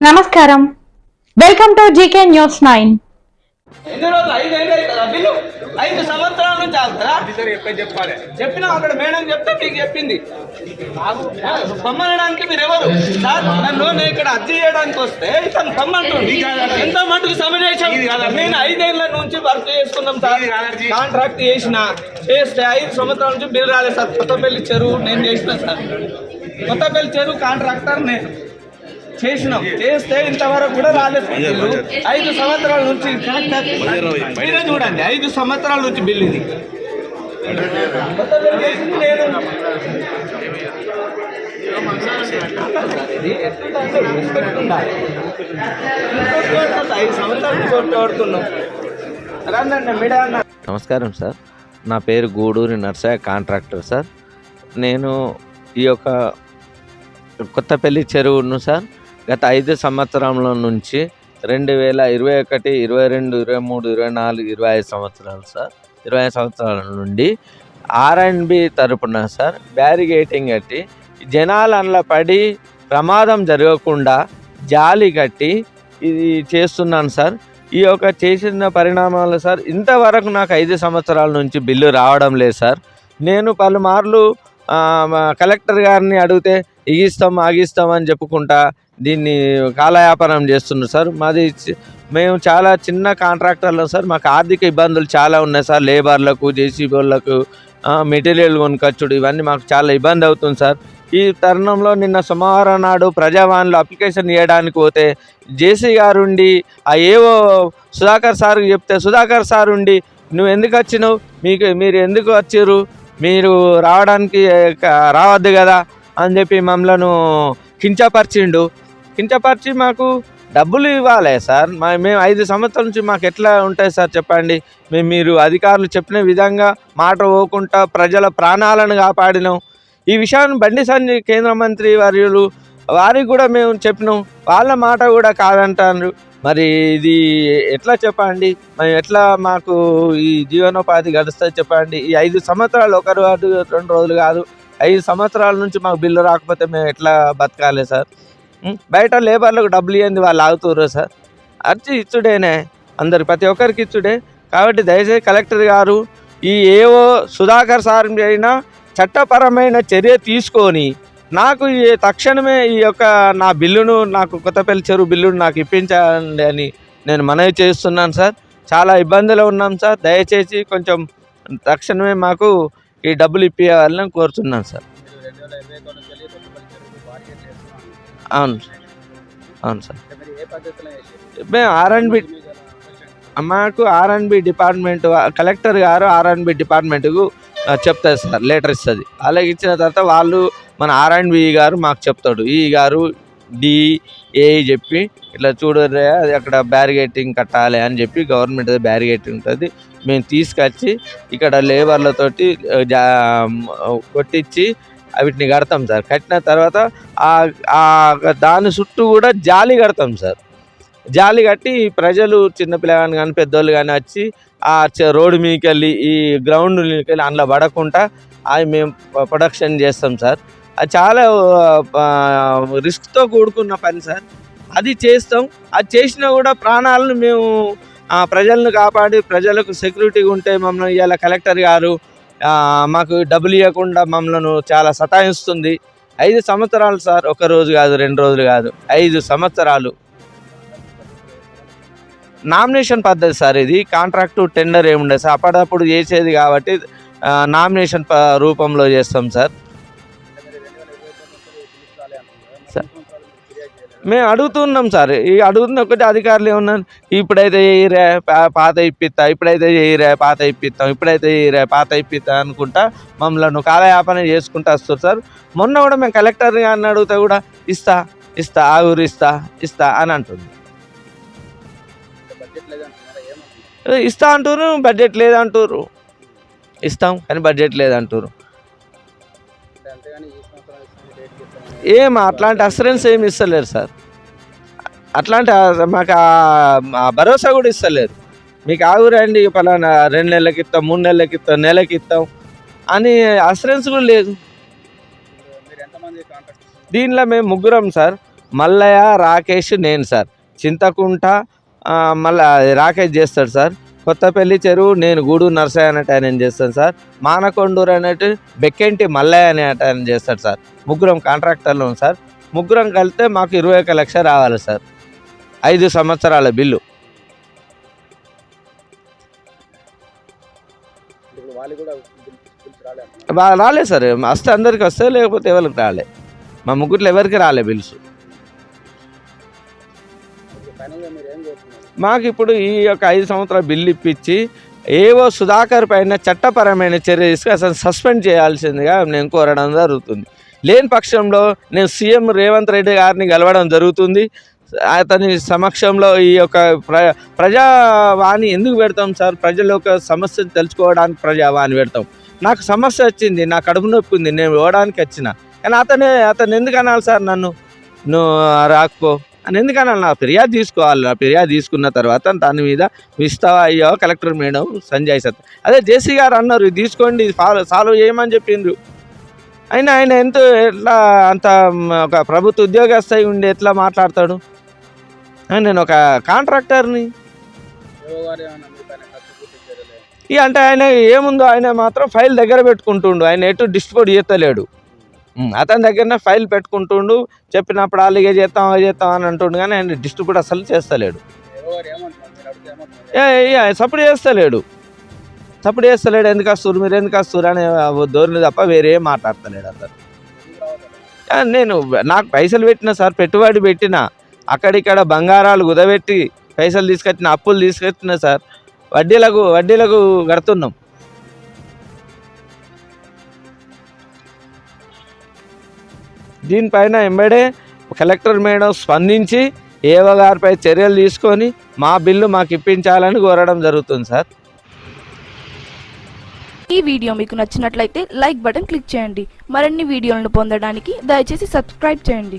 నమస్కారం, welcome to GK news 9. ఎన్ని రోజులు 5 ఏళ్ళు అవుతుందా బిల్లు? 5 సంవత్సరాల నుంచి ఆగుతారా? చెప్పినా అక్కడ మేడం చెప్తే మీకు చెప్పింది. పొమ్మనడానికి మీరు ఎవరు సార్? నన్ను నేను ఇక్కడ అర్జీ చేయడానికి వస్తే ఇతను పొమ్మంటుంది. ఎంత మటుకు సమయం నేను 5 ఏళ్ళ నుంచి వర్క్ చేస్తున్నాం సార్. కాంట్రాక్ట్ చేస్తే 5 సంవత్సరాల నుంచి బిల్లు రాలేదు సార్. కొత్తపల్లి చెరువు నేను చేసిన సార్. కొత్తపల్లి చెరువు కాంట్రాక్టర్ నేను చేసినాం. చేస్తే ఇంతవరకు కూడా రాలేదు బిల్లు. 5 సంవత్సరాల నుంచి మీరే చూడండి, 5 సంవత్సరాల నుంచి బిల్లు ఇది. నమస్కారం సార్, నా పేరు గూడూరి నర్సయ్య, కాంట్రాక్టర్ సార్. నేను ఈ యొక్క కొత్తపల్లి చెరువును సార్ గత 5 సంవత్సరాల నుంచి 2021, 22, 23, 24, 25 సంవత్సరాలు సార్. 25 సంవత్సరాల నుండి R&B తరపున సార్ బ్యారిగేటింగ్ కట్టి జనాలు అందులో పడి ప్రమాదం జరగకుండా జాలి కట్టి ఇది చేస్తున్నాను సార్. ఈ యొక్క చేసిన పరిణామాలు సార్ ఇంతవరకు నాకు 5 సంవత్సరాల నుంచి బిల్లు రావడం లేదు సార్. నేను పలుమార్లు కలెక్టర్ గారిని అడిగితే ఆగిస్తాం అని చెప్పుకుంటా దీన్ని కాలయాపనం చేస్తున్నారు సార్. మేము చాలా చిన్న కాంట్రాక్టర్లు సార్. మాకు ఆర్థిక ఇబ్బందులు చాలా ఉన్నాయి సార్. లేబర్లకు, జేసీబీ వాళ్ళకు మెటీరియల్ కొనుకొచ్చుడు ఇవన్నీ మాకు చాలా ఇబ్బంది అవుతుంది సార్. ఈ తరుణంలో నిన్న సోమవారం నాడు ప్రజావాణిలో అప్లికేషన్ ఇవ్వడానికి పోతే జేసీ గారు ఉండి ఏవో సుధాకర్ సార్కి చెప్తే సుధాకర్ సార్ ఉండి నువ్వు ఎందుకు వచ్చినావు, మీరు ఎందుకు వచ్చారు, మీరు రావద్దు కదా అని చెప్పి మమ్మల్ని కించపరిచి మాకు డబ్బులు ఇవ్వాలి సార్. మేము 5 సంవత్సరాల నుంచి మాకు ఎట్లా ఉంటాయి సార్ చెప్పండి. మీరు అధికారులు చెప్పిన విధంగా మాట పోకుండా ప్రజల ప్రాణాలను కాపాడినాం. ఈ విషయాన్ని బండి సంజయ్ కేంద్ర మంత్రి వర్యులు వారికి కూడా మేము చెప్పినాం, వాళ్ళ మాట కూడా కాదంటారు. మరి ఇది ఎట్లా చెప్పండి, మేము ఎట్లా మాకు ఈ జీవనోపాధి గడుస్తుంది చెప్పండి. ఈ 5 సంవత్సరాలు 1 రోజు 2 రోజులు కాదు, 5 సంవత్సరాల నుంచి మాకు బిల్లు రాకపోతే మేము ఎట్లా బతకాలి సార్? బయట లేబర్లకు డబ్బులు ఇవ్వండి, వాళ్ళు ఆగుతుర్రు సార్. అర్జీ ఇచ్చుడేనే, ప్రతి ఒక్కరికి ఇచ్చుడే. కాబట్టి దయచేసి కలెక్టర్ గారు ఈ ఏవో సుధాకర్ సార్ అయినా చట్టపరమైన చర్య తీసుకొని నాకు తక్షణమే ఈ యొక్క నా బిల్లును, నాకు కొత్తపల్లి చెరువు బిల్లును నాకు ఇప్పించాలి అని నేను మనవి చేస్తున్నాను సార్. చాలా ఇబ్బందులు ఉన్నాం సార్. దయచేసి కొంచెం తక్షణమే మాకు ఈ డబ్బులు ఇప్పించాలని కోరుతున్నాను సార్. అవును సార్. మేము మాకు R&B డిపార్ట్మెంట్ కలెక్టర్ గారు R&B డిపార్ట్మెంట్కు చెప్తారు సార్, లెటర్ ఇస్తుంది. అలాగే ఇచ్చిన తర్వాత వాళ్ళు మన R&B గారు మాకు చెప్తాడు. ఈ గారు DA చెప్పి ఇట్లా చూడరే అది అక్కడ బ్యారిగేటింగ్ కట్టాలి అని చెప్పి గవర్నమెంట్ బ్యారిగేటింగ్ ఉంటుంది. మేము తీసుకొచ్చి ఇక్కడ లేబర్లతోటి కొట్టించి వీటిని కడతాం సార్. కట్టిన తర్వాత దాని చుట్టూ కూడా జాలి కడతాం సార్. జాలి కట్టి ప్రజలు చిన్నపిల్లగాని కానీ పెద్దోళ్ళు కానీ వచ్చి రోడ్డు మీదకి వెళ్ళి ఈ గ్రౌండ్ మీదకి వెళ్ళి అందులో పడకుండా అవి మేము ప్రొడక్షన్ చేస్తాం సార్. అది చాలా రిస్క్తో కూడుకున్న పని సార్. అది చేస్తాం. అది చేసినా కూడా ప్రాణాలను మేము ప్రజలను కాపాడి ప్రజలకు సెక్యూరిటీగా ఉంటే మమ్మల్ని ఇవాళ కలెక్టర్ గారు మాకు డబ్బులు ఇవ్వకుండా మమ్మల్ని చాలా సతాయిస్తుంది. 5 సంవత్సరాలు సార్, 1 రోజు కాదు 2 రోజులు కాదు, 5 సంవత్సరాలు. నామినేషన్ పద్ధతి సార్ ఇది. కాంట్రాక్టు టెండర్ ఏముండదు సార్, అప్పటికప్పుడు చేసేది కాబట్టి నామినేషన్ రూపంలో చేస్తాం సార్. మేము అడుగుతున్నాం సార్. ఈ అడుగుతున్న ఒకటి అధికారులు ఏమన్నారు, ఇప్పుడైతే చేయరా పాత ఇప్పిస్తా, ఇప్పుడైతే చేయరా పాత ఇప్పిస్తాం, ఇప్పుడైతే చేయరా పాత ఇప్పిస్తా అనుకుంటా మమ్మల్ని కాలయాపన చేసుకుంటూ వస్తారు సార్. మొన్న కూడా మేము కలెక్టర్ గారిని అడిగితే కూడా ఇస్తా ఆగురు ఇస్తా అని అంటుంది. ఇస్తా అంటారు, బడ్జెట్ లేదంటారు. ఇస్తాం కానీ బడ్జెట్ లేదంటారు. అట్లాంటి అసరెన్స్ ఏమి ఇస్తలేరు సార్. అట్లాంటి మాకు భరోసా కూడా ఇస్తలేరు. మీకు ఆగురండి పలానా 2 నెలలకి ఇస్తాం, 3 నెలలకి ఇస్తాం, నెలకి ఇస్తాం అని అసరెన్స్ కూడా లేదు. దీనిలో మేము ముగ్గురం సార్. మల్లయ్య, రాకేష్, నేను సార్. చింతకుంట మళ్ళీ రాకేష్ చేస్తాడు సార్. కొత్తపల్లి చెరువు నేను గూడూరు నర్సయ్య అనేట ఆయన చేస్తాను సార్. మానకొండూరు అనేటి బెక్కెంటి మల్లయ్య అనేట ఆయన చేస్తాడు సార్. ముగ్గురం కాంట్రాక్టర్లు సార్. ముగ్గురం కలిస్తే మాకు 21 లక్షలు రావాలి సార్. 5 సంవత్సరాల బిల్లు. రాలే సార్. వస్తే అందరికి వస్తే, లేకపోతే ఎవరికి రాలే. మా ముగ్గురులో ఎవరికి రాలే బిల్స్. మాకు ఇప్పుడు ఈ యొక్క 5 సంవత్సరాల బిల్లు ఇప్పించి ఏవో సుధాకర్ పైన చట్టపరమైన చర్య తీసుకు అసలు సస్పెండ్ చేయాల్సిందిగా నేను కోరడం జరుగుతుంది. లేని పక్షంలో నేను సీఎం రేవంత్ రెడ్డి గారిని కలవడం జరుగుతుంది. అతని సమక్షంలో ఈ యొక్క ప్రజావాణి ఎందుకు పెడతాం సార్? ప్రజల యొక్క సమస్యను తెలుసుకోవడానికి ప్రజావాణి పెడతాం. నాకు సమస్య వచ్చింది, నా కడుపు నొప్పి ఉంది, నేను ఇవ్వడానికి వచ్చిన. కానీ అతను ఎందుకు అనాలి సార్? నువ్వు రాకపో అని ఎందుకు అనాలి? నా ఫిర్యాదు తీసుకోవాలి. నా ఫిర్యాదు తీసుకున్న తర్వాత దాని మీద ఇస్తావా అయ్యో కలెక్టర్ మేడం సంజయ్ సత్ అదే జేసీ గారు అన్నారు, ఇది తీసుకోండి, ఇది సాల్వ్ చేయమని చెప్పిండ్రు. అయినా ఆయన ఎట్లా అంత ఒక ప్రభుత్వ ఉద్యోగస్థ ఉండి ఎట్లా మాట్లాడతాడు? నేను ఒక కాంట్రాక్టర్ని. ఇక అంటే ఆయన ఏముందో ఆయన మాత్రం ఫైల్ దగ్గర పెట్టుకుంటుండు. ఆయన ఎటు డిస్ట్రిబ్యూట్ చేస్తలేడు. అతని దగ్గరనే ఫైల్ పెట్టుకుంటుండు. చెప్పినప్పుడు అలాగే చేస్తాం అని అంటుండు, కానీ ఆయన డిస్ట్రిబ్యూట్ అసలు చేస్తలేడు. సపోర్ట్ చేస్తలేడు. ఎందుకు వస్తారు మీరు, ఎందుకు వస్తారు అనే ధోరణి తప్ప వేరే మాట్లాడతలేడు అతను. నాకు పైసలు పెట్టిన సార్, పెట్టుబడి పెట్టిన, అక్కడిక్కడ బంగారాలు కుదబెట్టి పైసలు తీసుకొచ్చిన, అప్పులు తీసుకొచ్చిన సార్. వడ్డీలకు కడుతున్నాం. దీనిపైన ఎంబడే కలెక్టర్ మేడం స్పందించి ఏవో గారిపై చర్యలు తీసుకొని మా బిల్లు మాకు ఇప్పించాలని కోరడం జరుగుతుంది సార్. ఈ వీడియో మీకు నచ్చినట్లయితే లైక్ బటన్ క్లిక్ చేయండి. మరిన్ని వీడియోలను పొందడానికి దయచేసి సబ్స్క్రైబ్ చేయండి.